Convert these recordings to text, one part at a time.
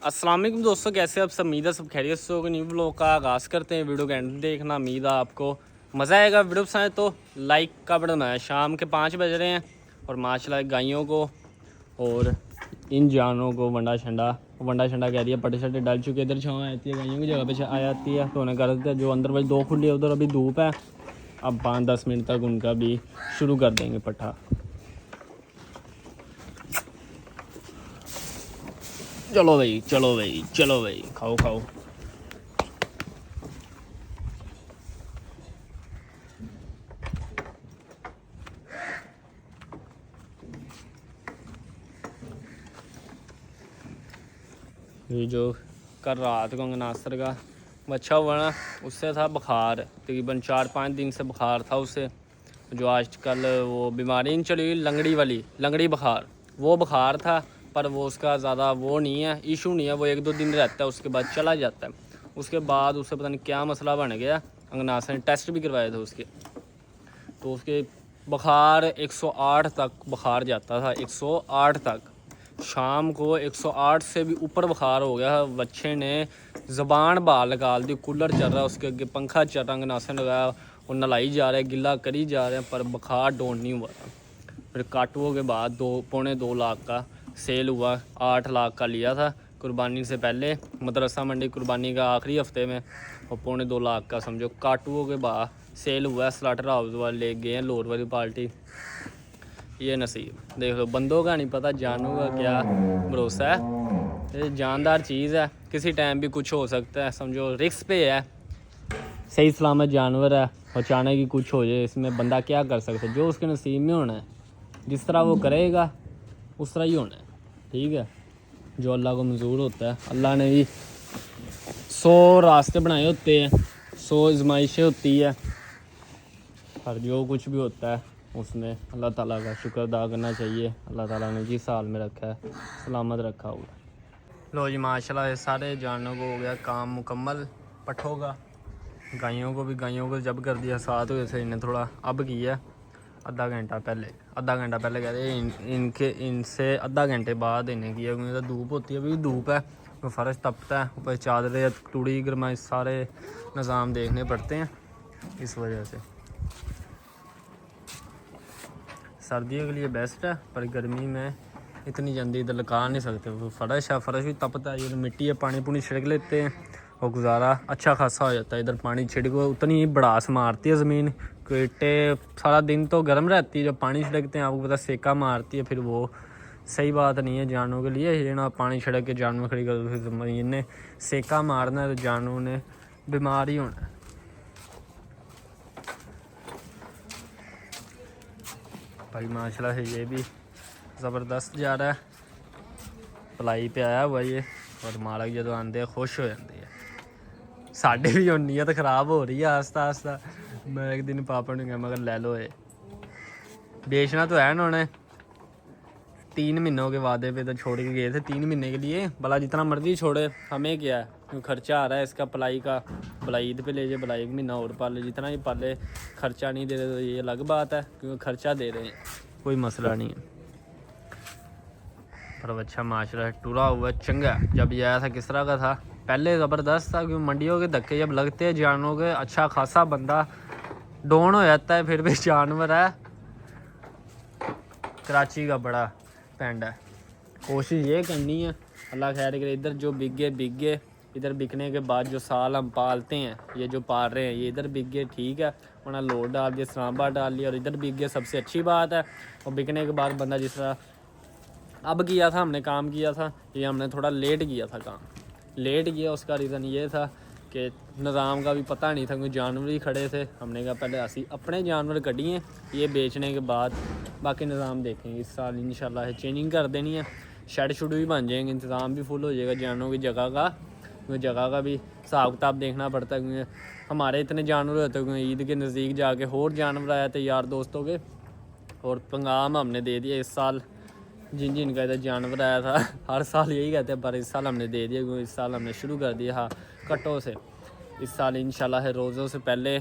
अस्सलाम वालेकुम दोस्तों, कैसे आप सब? उम्मीद है सब खैरियत से होगा। न्यू ब्लॉग का आगाज़ करते हैं। वीडियो का एंड देखना, उम्मीद है आपको मज़ा आएगा। वीडियो पसंद तो लाइक का बटन है। शाम के 5 बज रहे हैं और माशाल्लाह गायों को और इन जानों को वंडा शंडा कह दिया, पटे शटे डाल चुके। इधर छाँव आती है, गायों की जगह पे आ जाती है तो उन्हें कर देते हैं। जो अंदर बज 2 खुली है उधर अभी धूप है। अब 5-10 मिनट तक उनका भी शुरू कर देंगे पट्ठा। चलो भाई खाओ। ये जो कल रात को अंगनासर का बच्चा हुआ ना, उससे था बुखार। तकरीबन 4-5 दिन से बुखार था उससे। जो आजकल वो बीमारी नहीं चली, लंगड़ी बुखार, वो बुखार था। पर वो उसका ज़्यादा वो नहीं है, इशू नहीं है। वो 1-2 दिन रहता है, उसके बाद चला जाता है। उसके बाद उससे पता नहीं क्या मसला बन गया। अंगनासर ने टेस्ट भी करवाए थे उसके, तो उसके बुखार 108 तक बुखार जाता था, 108 तक। शाम को 108 से भी ऊपर बुखार हो गया। बच्चे ने ज़बान बाहर निकाल दी। कूलर चल रहा है, उसके आगे पंखा चल रहा, अंगनासन लगाया और नलाई जा रहा है, गिला करी जा रहे हैं, पर बुखार डाउन नहीं हुआ था। फिर काटुओं के बाद 2-2.25 लाख का सेल हुआ। 8 लाख का लिया था कुर्बानी से पहले, मदरसा मंडी कुर्बानी का आखिरी हफ्ते में, और 2.25 लाख का समझो काटुओं के बाद सेल हुआ है। स्लाटर हाउस वाले ले गए हैं, लोर वाली पार्टी। ये नसीब देख लो, बंदों का नहीं पता, जानों का क्या भरोसा है। ये जानदार चीज़ है, किसी टाइम भी कुछ हो सकता है। समझो रिस्क पे है, सही सलामत जानवर है, अचानक ही कुछ हो जाए, इसमें बंदा क्या कर सकता है। जो उसके नसीब में होना है, जिस तरह वो करेगा उस तरह ही होना है। ठीक है, जो अल्लाह को मंजूर होता है। अल्लाह ने भी 100 रास्ते बनाए होते हैं, 100 आजमाइशें होती है, और जो कुछ भी होता है उसमें अल्लाह ताला का शुक्र अदा करना चाहिए। अल्लाह ताला ने जिस हाल में रखा है सलामत रखा हुआ। लो जी माशाल्लाह, सारे जानों को हो गया काम मुकम्मल पट्ठों का। गायों को जब कर दिया 7 बजे से, इन्हें थोड़ा अब किया आधा घंटा पहले कहते इनके इनसे आधा घंटे बाद इन्हें किया, क्योंकि तो धूप होती है, अभी धूप है, तो फर्श तपता है, ऊपर चादरें तूड़ी गर्माई सारे निज़ाम देखने पड़ते हैं। इस वजह से सर्दियों के लिए बेस्ट है, पर गर्मी में इतनी जल्दी इधर लगा नहीं सकते। वो फर्श है, फर्श भी तपता है, ये मिट्टी है, पानी पुनी छिड़क लेते हैं और गुजारा अच्छा खासा हो जाता है। इधर पानी छिड़को उतनी ही बड़ास मारती है ज़मीन, ईंटे सारा दिन तो गर्म रहती है, जब पानी छिड़कते हैं आपको पता सेका मारती है, फिर वो सही बात नहीं है जानवरों के लिए। ये ना पानी छिड़क के जानवर खड़ी कर दो, फिर ज़मीन ने सेका मारना है तो जानवरों ने बीमार ही होना है। भाई माशाल्लाह है, ये भी ज़बरदस्त जा रहा है, पलाई पे आया हुआ ये, और मालक जो आते खुश हो जाते हैं। साढ़े भी ਹੁਣ नीयत ख़राब हो रही है आस्ता आस्ता। मैं एक दिन पापा ने कहा मगर ले लो ये, बेचना तो है उन्होंने। 3 महीनों के वादे पे तो छोड़ के गए थे, 3 महीने के लिए। भला जितना मर्जी छोड़े, हमें क्या है, क्योंकि खर्चा आ रहा है इसका पलाई का। भलाई ईद पे ले जाए, भलाई 1 महीना और पाले, जितना ही पाले खर्चा नहीं दे रहे तो ये अलग बात है, क्योंकि खर्चा दे रहे हैं, कोई मसला नहीं है। पर अच्छा माशरा है, टूरा हुआ चंगा। जब ये आया था किस तरह का था पहले, ज़बरदस्त था, क्योंकि मंडियों के धक्के जब लगते हैं जानवरों के, अच्छा खासा बंदा डाउन हो जाता है। फिर भी जानवर है, कराची का बड़ा पेंड है। कोशिश ये करनी है अल्लाह खैर करे, इधर जो बिक गए, इधर बिकने के बाद जो साल हम पालते हैं, ये जो पाल रहे हैं, ये इधर बिक गए ठीक है, वरना लोड डाल दिया, इस्लामाबाद डाल लिया और इधर बिक गए, सबसे अच्छी बात है। और बिकने के बाद बंदा जिस तरह अब किया था, हमने काम किया था, ये हमने थोड़ा लेट किया था काम, लेट किया। उसका रीज़न ये था कि निज़ाम का भी पता नहीं था, क्योंकि जानवर ही खड़े थे। हमने कहा पहले असी अपने जानवर कटिए, ये बेचने के बाद बाकी निज़ाम देखेंगे। इस साल इंशाल्लाह चेंजिंग कर देनी है, शेड शुड भी बन जाएंगे, इंतज़ाम भी फुल हो जाएगा जानवरों की जगह का, क्योंकि जगह का भी हिसाब किताब देखना पड़ता है, क्योंकि हमारे इतने जानवर होते हैं, क्योंकि ईद के नज़दीक जाके और जानवर आए थे यार दोस्तों के, और पैगाम हमने दे दिया इस साल जिनका इधर जानवर आया था। हर साल यही कहते हैं, पर इस साल हमने दे दिया, क्योंकि इस साल हमने शुरू कर दिया। हाँ, कटों से इस साल इंशाल्लाह है रोज़ों से पहले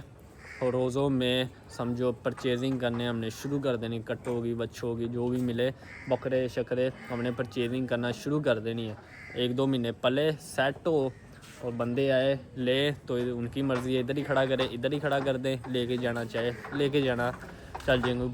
और रोज़ों में समझो परचेजिंग करने हमने शुरू कर देनी, कट्टों की बच्चों की जो भी मिले बकरे शकरे हमने परचेजिंग करना शुरू कर देनी है। 1-2 महीने पले सेट हो और बंदे आए ले तो उनकी मर्ज़ी है, इधर ही खड़ा करे इधर ही खड़ा कर दें, लेके जाना चाहे लेके जाना चल जाएंगे।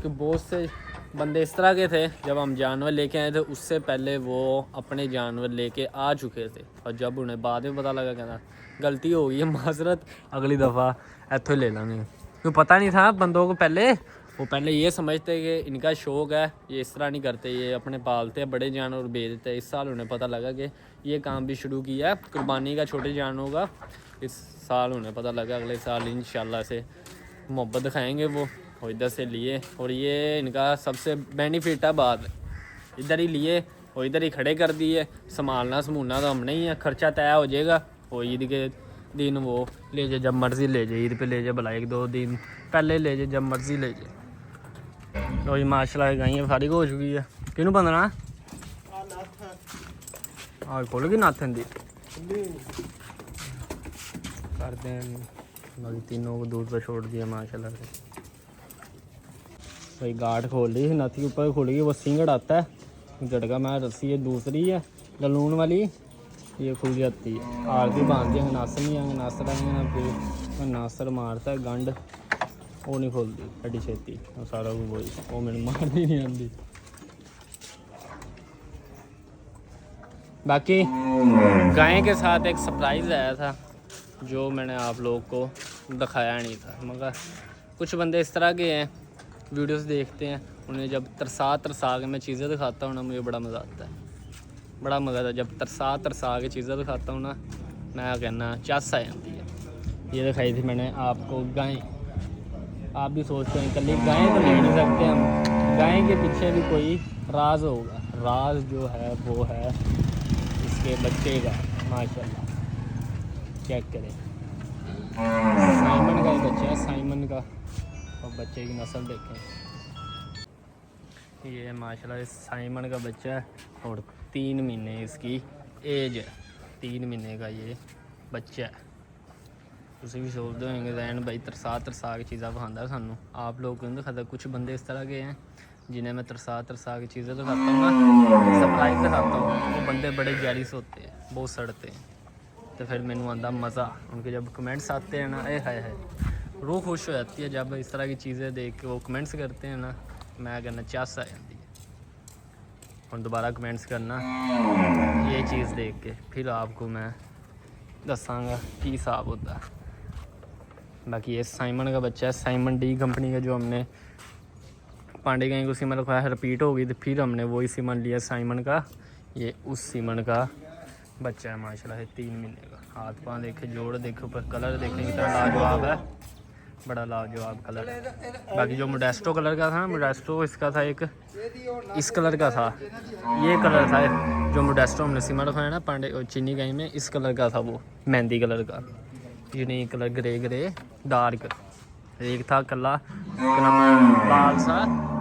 तो बहुत से बंदे इस तरह के थे जब हम जानवर लेके आए थे उससे पहले वो अपने जानवर लेके आ चुके थे और जब उन्हें बाद में पता लगा कहना गलती हो गई है माजरत, अगली दफ़ा इत्थों ले लेंगे। क्यों पता नहीं था बंदों को पहले ये समझते कि इनका शौक़ है, ये इस तरह नहीं करते, ये अपने पालते हैं बड़े जानवर बेच देते हैं। इस साल उन्हें पता लगा कि ये काम भी शुरू किया है कुर्बानी का छोटे जानवरों का। इस साल उन्हें पता लगा अगले साल इंशाल्लाह से मोहब्बत दिखाएँगे वो और इधर से लिए। और ये इनका सबसे बेनिफिट है बात, इधर ही लिए और इधर ही खड़े कर दिए, संभालना समूलना तो हम नहीं है, खर्चा तय हो जाएगा। और ईद के दिन वो ले जाए जब मर्ज़ी ले जाए, ईद पे ले जाए भला 1-2 दिन पहले ले जाए जब मर्ज़ी ले जाए। तो ये माशाल्लाह गायें फारिग हो चुकी है। किनू बंदना और खोल गई नाथन दी करते हैं बाकी तीनों को दूर पर छोड़ दिया माशाल्लाह से। भाई गार्ड खोल ली नाथी के ऊपर खोल गई, वो सिंगड़ आता है झटका मैं रस्सी है दूसरी है ललून वाली ये खुल जाती है। आरती बांधती है नासर नहीं आएंगे, नासर आएंगे ना फिर नासर मारता है गंड वो नहीं खोलती एडी छेती और सारा कुछ वही वो मैंने मारनी नहीं आती। बाकी गाय के साथ एक सरप्राइज़ आया था जो मैंने आप लोग को दिखाया नहीं था, मगर कुछ बंदे इस तरह के हैं वीडियोस देखते हैं, उन्हें जब तरसा के मैं चीज़ें दिखाता हूँ ना मुझे बड़ा मज़ा आता है, बड़ा मज़ा आता है। जब तरसा के चीज़ें दिखाता हूँ ना मैं कहना चस आ जाती है। ये दिखाई थी मैंने आपको गाय, आप भी सोचते हैं कल गाय तो ले नहीं सकते हम, गाय के पीछे भी कोई राज होगा। राज जो है वो है इसके बच्चे का माशाल्लाह, चेक करें साइमन का ही बच्चा है, साइमन का, और बच्चे की नस्ल देखें ये माशाल्लाह इस साइमन का बच्चा है और 3 महीने इसकी एज है, 3 महीने का ये बच्चा है। तुम भी सोचते होंगे जैन भाई तरसा के चीज़ा दिखाता सानू, आप लोग क्यों दिखाता। कुछ बंदे इस तरह के हैं जिन्हें मैं तरसा के चीज़ें दिखाता हूँ ना, सरप्राइज दिखाता हूँ, वो बंदे बड़े जैलिस होते हैं, बहुत सड़ते हैं। तो फिर मैंने आता मज़ा उनके जब कमेंट्स आते हैं ना, ए हाय हाय रूह खुश हो जाती है जब इस तरह की चीज़ें देख के वो कमेंट्स करते हैं ना, मैं कहना चस आ जाती है और दोबारा कमेंट्स करना ये चीज़ देख के, फिर आपको मैं दसांगा कि हिसाब होता है। बाकी ये साइमन का बच्चा है, साइमन डी कंपनी का, जो हमने पांडे गाय को सीमन रखवाया है, रिपीट हो गई तो फिर हमने वही सीमन लिया साइमन का। ये उस सीमन का बच्चा है माशाल्लाह है 3 महीने का। हाथ पाँव देखे, जोड़ देखे, ऊपर कलर देखने की तरह लाजवाब है, बड़ा लाजवाब कलर। बाकी जो मोडेस्टो कलर का था, मोडेस्टो इसका था एक इस कलर का था, ये कलर था जो मोडेस्टो हमने सीमा रखवाया ना पांडे और चीनी गाय में, इस कलर का था वो मेहंदी कलर का, यूनिक कलर ग्रे डार्क। एक था कला लाल सा,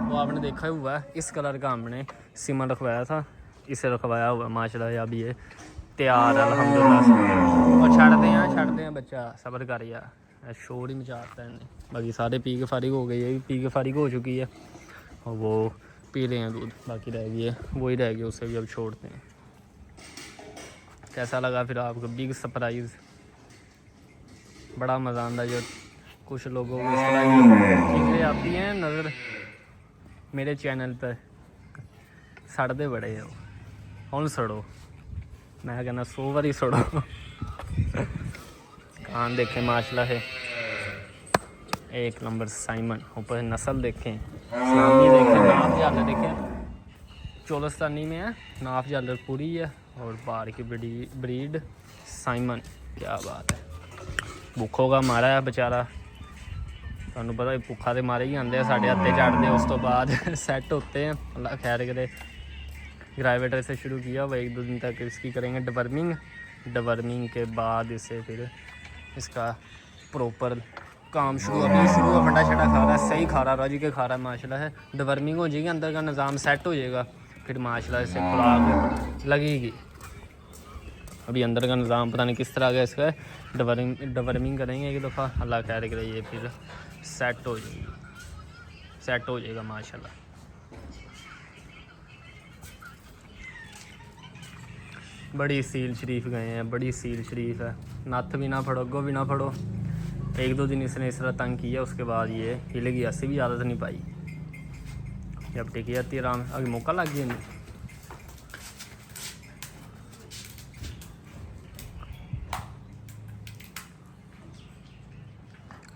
वो आपने देखा हुआ है, इस कलर का हमने सीमा रखवाया था, इसे रखवाया हुआ माशाल्लाह। अब ये तैयार है अल्हम्दुलिल्लाह से। और छड़ते हैं बच्चा सब्र कर यार, शोर ही मचाता है इन्हें। बाकी सारे पी के फारिग हो गए, ये भी पी के फारिग हो चुकी है और वो पी रहे हैं दूध, बाकी रह गई है वही रह गया, उससे भी अब छोड़ते हैं। कैसा लगा फिर आपको बिग सरप्राइज़, बड़ा मज़ा आता जो कुछ लोगों को इस तरह की चीज़ें आती हैं नज़र मेरे चैनल पर, सड़ते बड़े हो हूँ सड़ो, मैं कहना 100 बारी सड़ो। कान देखें माशाल्लाह है 1 नंबर साइमन, ऊपर नस्ल देखें, सामने देखें, नाफ झालर देखें, चोलस्तानी में है, नाफ झालर पूरी है और बाहर की ब्रीड साइमन, क्या बात है। भुखों का मारा है बेचारा, तुहानू पता भुखा तो मारे ही आते हैं, साढ़े हत्थे चढ़ते उस तो बाद सैट होते हैं, अल्लाह खैर करे। ग्राइवेटर से शुरू किया, वह 1-2 दिन तक इसकी करेंगे डवर्मिंग के बाद इसे फिर इसका प्रॉपर काम शुरू हुआ। फंडा शंडा खा रहा है, सही खा रहा, राजी के खा रहा है माशाल्लाह है। डवर्मिंग हो जाएगी, अंदर का निज़ाम सेट हो जाएगा, फिर माशाल्लाह इसे खुराक लगेगी। अभी अंदर का निज़ाम पता नहीं किस तरह का इसका डवर्मिंग करेंगे एक दफ़ा, अल्लाह खैर करे, ये फिर सेट हो जाएगा माशाल्लाह। बड़ी सील शरीफ गए हैं, बड़ी सील शरीफ है, नत्थ भी ना फड़ो, अगो भी ना फड़ो। 1-2 दिन इसने इस तरह तंग किया, उसके बाद ये हिल गई, अस्सी भी आदत नहीं पाई, जब टिकी जाती है आराम। अभी मौका लग गया नहीं।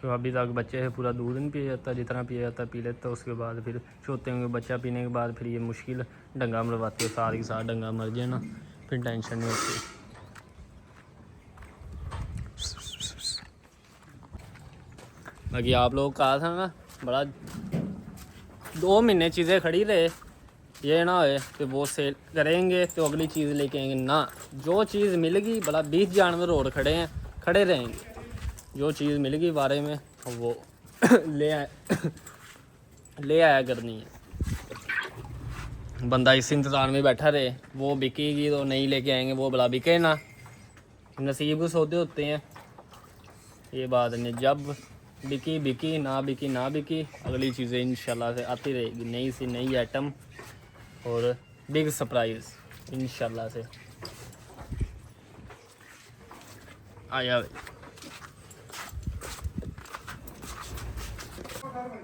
तो अभी तक बच्चे से पूरा दूध नहीं पिया जाता, जितना पिया जाता पी लेता, उसके बाद फिर छोटे होंगे बच्चा पीने के बाद फिर ये मुश्किल, डंगा मरवाते हो, साथ के साथ डंगा मर जाए ना, फिर टेंशन नहीं होती। बाकी आप लोग कहा था ना, बड़ा 2 महीने चीज़ें खड़ी रहे, ये ना हो कि वो सेल करेंगे तो अगली चीज़ लेके आएंगे ना। जो चीज़ मिल गई, बड़ा 20 जानवर और खड़े हैं, खड़े रहेंगे, जो चीज़ मिल गई बारे में वो ले आया करनी है। बंदा इस इंतज़ार में बैठा रहे, वो बिकेगी तो नहीं लेके आएंगे, वो भला बिके ना, नसीब के सौदे होते हैं। ये बात नहीं, जब बिकी ना बिकी, अगली चीज़ें इंशाल्लाह से आती रहेगी, नई सी नई आइटम और बिग सरप्राइज़ इंशाल्लाह से। आया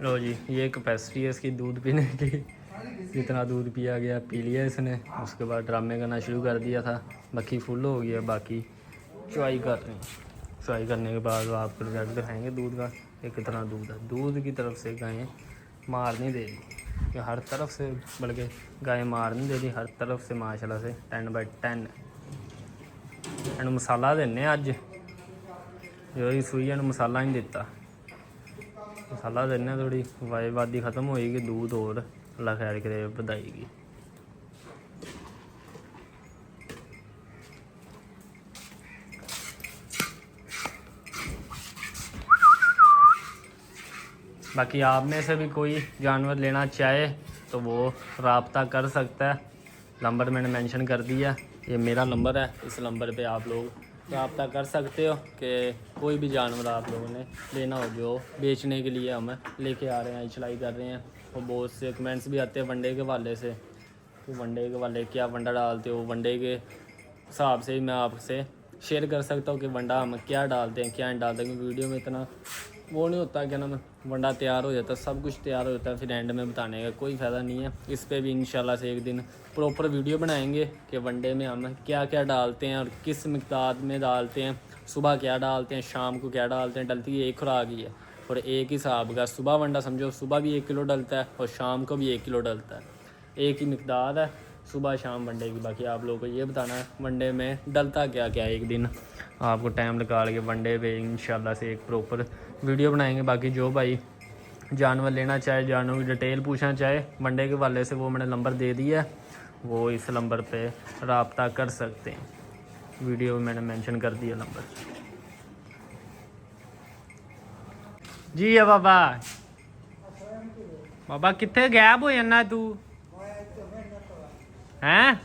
लो जी, ये कैपेसिटी है इसकी दूध पीने की, जितना दूध पिया गया पी लिया इसने। उसके बाद ड्रामे करना शुरू कर दिया था, बाकी फुल हो गया, बाकी चुआई कर रहे हैं। चुआई करने के बाद आपको रिजल्ट दिखाएंगे दूध का, ये कितना दूध है। दूध की तरफ से गायें मार नहीं दे रही, कि हर तरफ से, बल्कि गायें मार नहीं दे रही, हर तरफ से माशाल्लाह से 10/10। एंड मसाला देने अज जो ही सूई है मसाला नहीं दिता, मसाला देने थोड़ी वादी ख़त्म होएगी, दूध और अल्लाह खैर करे बधाएगी। बाकी आप में से भी कोई जानवर लेना चाहे तो वो रब्ता कर सकता है, नंबर मैंने मेंशन कर दिया, ये मेरा नंबर है, इस नंबर पे आप लोग रब्ता कर सकते हो कि कोई भी जानवर आप लोगों ने लेना हो, जो बेचने के लिए हम लेके आ रहे हैं, चलाई कर रहे हैं। और बहुत से कमेंट्स भी आते हैं वनडे के वाले से, तो वनडे के वाले क्या वंडा डालते हो, वनडे के हिसाब से मैं आपसे शेयर कर सकता हूँ कि वंडा हम क्या डालते हैं क्या नहीं डालते हैं, क्योंकि वीडियो में इतना वो नहीं होता, क्या नाम, वंडा तैयार हो जाता है, सब कुछ तैयार हो जाता है, फिर एंड में बताने का कोई फ़ायदा नहीं है। इस पे भी इंशाल्लाह से एक दिन प्रॉपर वीडियो बनाएंगे कि वनडे में हम क्या क्या डालते हैं और किस मिक़दार में डालते हैं, सुबह क्या डालते हैं, शाम को क्या डालते हैं। डलती है एक खुराक ही है और एक ही हिसाब का, सुबह वंडा समझो सुबह भी 1 किलो डलता है और शाम को भी 1 किलो डलता है, एक ही मिक़दार है सुबह शाम वनडे की। बाकी आप लोगों को ये बताना है वनडे में डलता क्या क्या, एक दिन आपको टाइम निकाल के वनडे पे इंशाल्लाह से एक प्रॉपर वीडियो बनाएंगे। बाकी जो भाई जानवर लेना चाहे, जानवर की डिटेल पूछना चाहे वनडे के वाले से, वो मैंने नंबर दे दिया है, वो इस नंबर पे रब्ता कर सकते हैं, वीडियो में मैंने मेंशन कर दिया नंबर। जी है बाबा, बाबा कितने गैप हो जाना तू हैं,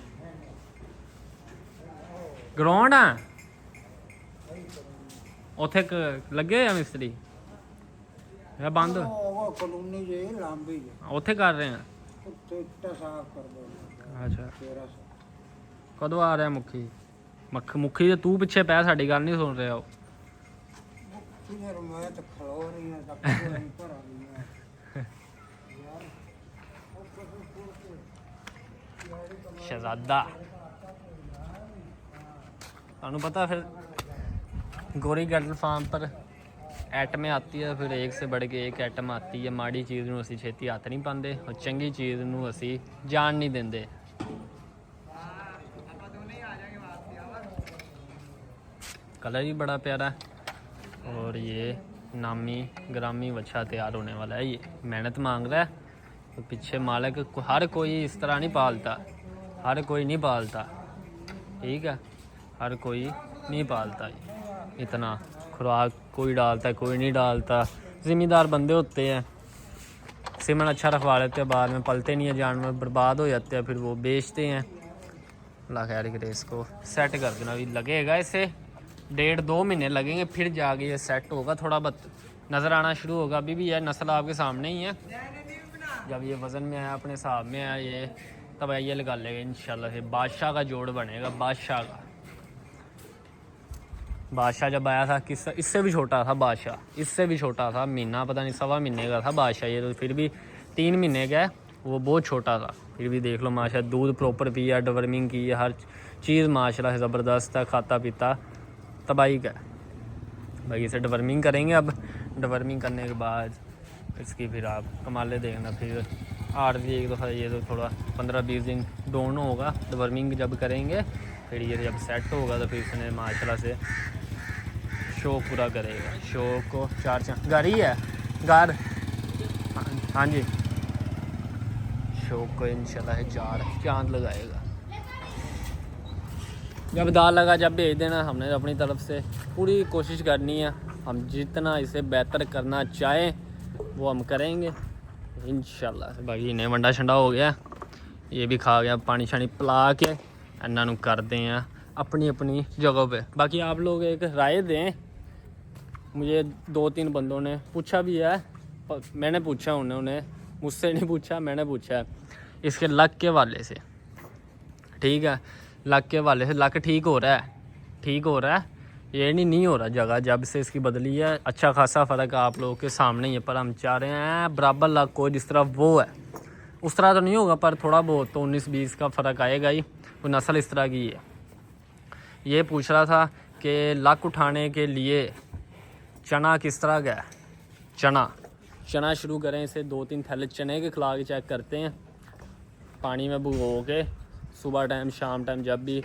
ग्राउंड आ ਉੱਥੇ ਲੱਗੇ ਹੋਏ ਆ ਮਿਸਤਰੀ ਜਾਂ ਬੰਦ ਉਹ ਕਲੋਨੀ ਜੇ ਲਾਂਬੀ ਜੇ ਉੱਥੇ ਕਰ ਰਹੇ ਆ। ਉੱਥੇ ਇੱਟਾਂ ਸਾਫ਼ ਕਰ ਦੋ। ਅੱਛਾ, 1300 ਕਦੋਂ ਆ ਰਿਹਾ ਮੁਖੀ? ਮੁਖੀ ਤੇ ਤੂੰ ਪਿੱਛੇ ਪੈ, ਸਾਡੀ ਗੱਲ ਨਹੀਂ ਸੁਣ ਰਿਹਾ ਉਹ। ਯਾਰ ਮੈਂ ਤਾਂ ਖਲੋ ਰਹੀ ਹਾਂ, ਤਾਂ ਕੋਈ ਪਰ ਆ ਗਈ शहजादा ਤੁਹਾਨੂੰ पता फिर गोरी कैटल फार्म पर आइटमें आती है, फिर एक से बढ़ के एक आइटम आती है। माड़ी चीज़ ਨੂੰ ਅਸੀਂ ਛੇਤੀ हथ नहीं पाते और चंगी चीज़ ਨੂੰ ਅਸੀਂ जान नहीं देंगे। कलर ही बड़ा प्यारा है और ये नामी ग्रामी बच्चा तैयार होने वाला है। ये मेहनत मांग रहा है, तो पीछे मालिक हर कोई इस तरह नहीं पालता, हर कोई नहीं पालता, ठीक है, हर कोई नहीं पालता इतना। खुराक कोई डालता है कोई नहीं डालता, ज़िम्मेदार बंदे होते हैं, सीमन अच्छा रखवा लेते हैं, बाद में पलते नहीं है जानवर, बर्बाद हो जाते हैं, फिर वो बेचते हैं। अल्लाह खैर करे, इसको सेट कर देना। अभी लगेगा इसे 1.5-2 महीने लगेंगे, फिर जाके ये सेट होगा, थोड़ा बहुत नज़र आना शुरू होगा। अभी भी यह नस्ल आपके सामने ही है। जब ये वज़न में आया, अपने हिसाब में आया, ये तब ये लगा लेगा इंशाल्लाह से। बादशाह का जोड़ बनेगा, बादशाह का। बादशाह जब आया था किस इससे भी छोटा था, बादशाह इससे भी छोटा था, महीना पता नहीं 1.25 महीने का था बादशाह। ये तो फिर भी 3 महीने का है, वो बहुत छोटा था। फिर भी देख लो माशा, दूध प्रॉपर पिया, डवर्मिंग की है, हर चीज़ माशाल्लाह ज़बरदस्त है, खाता पीता तबाही का। भाई इसे डवर्मिंग करेंगे। अब डवर्मिंग करने के बाद इसकी फिर आप कमाले देखना। फिर आर्जी एक दफ़ा ये तो थोड़ा 15-20 दिन दोनों होगा। डवर्मिंग जब करेंगे फिर ये जब सेट होगा तो फिर इसने माशाल्लाह से शौक पूरा करेगा। शौक को 4 चांद घर ही है, घर, हाँ जी, शौक को इंशाल्लाह है 4 चांद लगाएगा। जब दाल लगा जब भेज देना। हमने अपनी तरफ से पूरी कोशिश करनी है, हम जितना इसे बेहतर करना चाहें वो हम करेंगे इंशाल्लाह। बाकी इन्हें वंडा शंडा हो गया, ये भी खा गया, पानी शानी पिला के इन्हों करते हैं अपनी अपनी जगह पे। बाकी आप लोग एक राय दें, मुझे 2-3 बंदों ने पूछा भी है, मैंने पूछा उन्होंने मुझसे नहीं पूछा, मैंने पूछा है इसके लक के वाले से। ठीक है, लक के वाले से लक ठीक हो रहा है, ठीक हो रहा है, ये नहीं हो रहा। जगह जब से इसकी बदली है अच्छा खासा फ़र्क आप लोगों के सामने ही है। पर हम चाह रहे हैं बराबर लक को, जिस तरह वो है उस तरह तो नहीं होगा, पर थोड़ा बहुत तो 19-20 का फ़र्क आएगा ही। वो नस्ल इस तरह की है। ये पूछ रहा था कि लक उठाने के लिए चना किस तरह का है। चना शुरू करें, इसे 2-3 थैले चने के खिला के चेक करते हैं, पानी में भिगो के सुबह टाइम शाम टाइम जब भी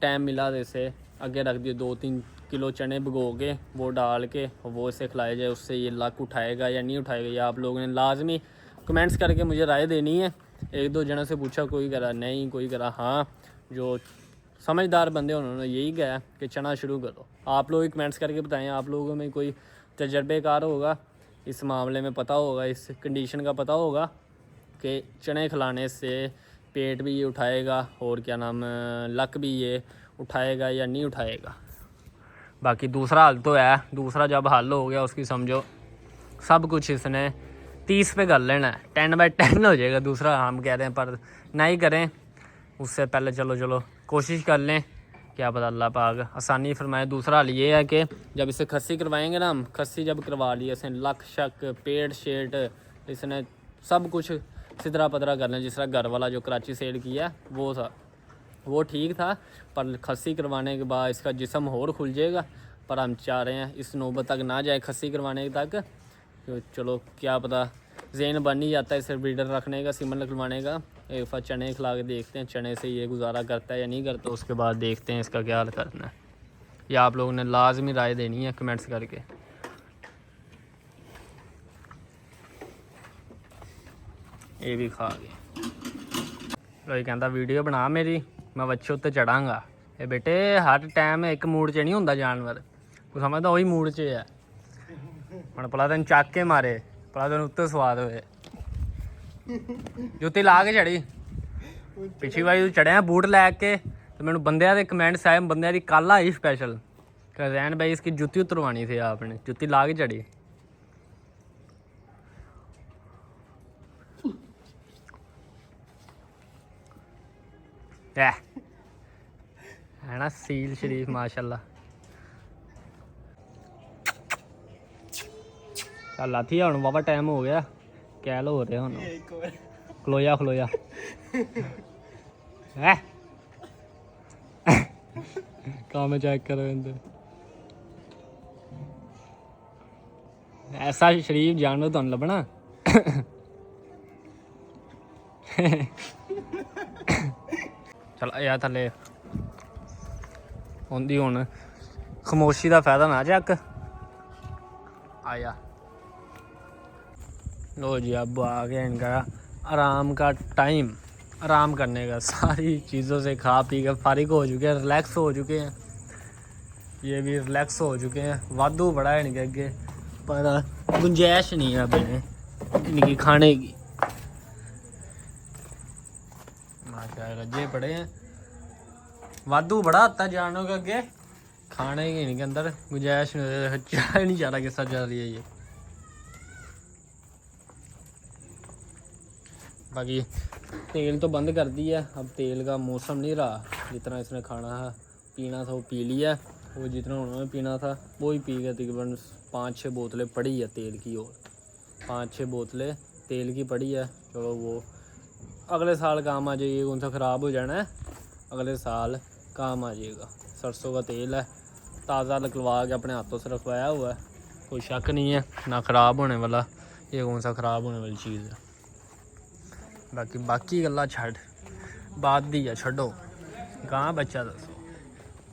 टाइम मिला तो इसे आगे रख दिए। 2-3 किलो चने भिगो के वो डाल के वो इसे खिलाया जाए, उससे ये लक उठाएगा या नहीं उठाएगा। ये आप लोगों ने लाजमी कमेंट्स करके मुझे राय देनी है। 1-2 जनों से पूछा, कोई करा नहीं, कोई करा हाँ। जो समझदार बंदे उन्होंने यही कहा कि चना शुरू करो। आप लोग कमेंट्स करके बताएं, आप लोगों में कोई तजर्बेकार होगा इस मामले में, पता होगा, इस कंडीशन का पता होगा कि चने खिलाने से पेट भी ये उठाएगा और क्या नाम लक भी ये उठाएगा या नहीं उठाएगा। बाकी दूसरा हल तो है, दूसरा जब हल हो गया उसकी समझो सब कुछ इसने 30 पे कर लेना है, 10/10 हो जाएगा। दूसरा हम कह रहे हैं पर नहीं करें, उससे पहले चलो कोशिश कर लें, क्या पता अल्लाह पाक आसानी फरमाए। दूसरा हल ये है कि जब इसे खस्सी करवाएंगे ना, हम खस्सी जब करवा लिए इसने लक शक पेट शेट इसने सब कुछ सिदरा पदरा कर लें। जिस तरह घर वाला जो कराची सेल किया वो था, वो ठीक था, पर खस्सी करवाने के बाद इसका जिस्म और खुल जाएगा। पर हम चाह रहे हैं इस नौबत तक ना जाए खस्सी करवाने तक, तो चलो क्या पता ज़हन बन ही जाता है इसे ब्रीडर रखने का, सीमन निकलवाने का। एक बार चने खिला के देखते हैं, चने से ये गुजारा करता है या नहीं करता, उसके बाद देखते हैं इसका क्या हाल करना है। या आप लोगों ने लाजमी राय देनी है कमेंट्स करके। ये भी खा गए। कोई कहता वीडियो बना मेरी, मैं बच्चे उत्ते चढ़ांगा। ये बेटे हर टाइम एक मूड च नहीं होंदा जानवर, तू समझदा वही मूड च है। हम भला तेन चक के मारे, भला तेन उत्ते स्वाद होए। जुत्ती ला के चढ़ी, पिछली बारी तू चढ़िया बूट लैके तो मैंने बंदियां दे कमेंट्स आए, बंदियां दी कल आई स्पैशल कि रैन भाई इसकी जुत्ती उतरवानी थी आपने, जुत्ती ला के चढ़ी। है ना सील शरीफ माशाल्लाह। चल लाथी है, बाबा टाइम हो गया, कैल हो रहे हूँ, खलोया है काम चेक करो इनसे। ऐसा शरीफ जानवर तुहानू लभना। चल या थले होंदी हुण खामोशी का फायदा ना चक आया। लो जी अब आ गया इनका आराम का टाइम, आराम करने का। सारी चीज़ों से खा पी कर फारिग हो चुके हैं, रिलैक्स हो चुके हैं, ये भी रिलैक्स हो चुके हैं। वाधू बड़ा है इनके अगे, पर गुंजाइश नहीं है अब इनकी खाने की। माशा रजे पड़े हैं, वाधू बड़ा आता जानों के अगे खाने ही नहीं के अंदर गुंजाइश नहीं जा रहा किस तरह चल रही है ये। बाकी तेल तो बंद कर दिया, अब तेल का मौसम नहीं रहा। जितना इसने खाना है पीना था वो पी लिया, वो जितना उन्होंने पीना था वो ही पी गया। तकरीबन 5-6 बोतलें पड़ी है तेल की, और 5-6 बोतलें तेल की पड़ी है। चलो वो अगले साल काम आ जाएगी, कौन सा ख़राब हो जाना है, अगले साल काम आ जाएगा। सरसों का तेल है, ताज़ा निकलवा के अपने हाथों से रखवाया हुआ है, कोई शक नहीं है ना ख़राब होने वाला, ये कौन सा ख़राब होने वाली चीज़ है। बाकी गल्ला छड़ बात दी है, छो गां बच्चा दसो,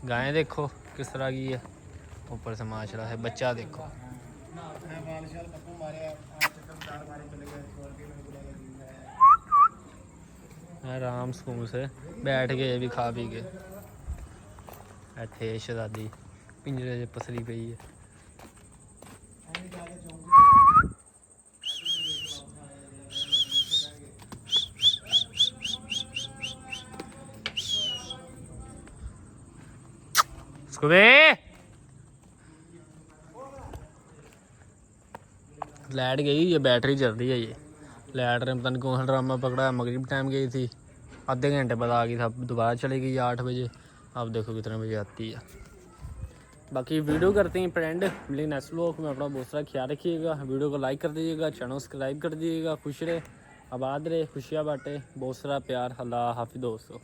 गायें देखो किस तरह की है, ऊपर से माशरा है, बच्चा देखो। आराम सुकून से बैठ गए भी खा पी के। इत्थे शहजादी पिंजरे च पसरी पई है। लाइट गई, ये बैटरी चल रही है। ये लाइट ने पता नहीं कौन सा ड्रामा पकड़ा, मगरिब टाइम गई थी, आधे घंटे बाद आ गई था, दोबारा चली गई 8 बजे। अब देखो कितने बजे आती है। बाकी वीडियो करते हैं फ्रेंड, मिलेंगे नेक्स्ट व्लॉग में। अपना बहुत सारा ख्याल रखिएगा, वीडियो को लाइक कर दीजिएगा, चैनल सब्सक्राइब कर दीजिएगा। खुश रहे, आबाद रहे, खुशियाँ बांटे, बहुत सारा प्यार। अल्लाह हाफिज़ दोस्तों।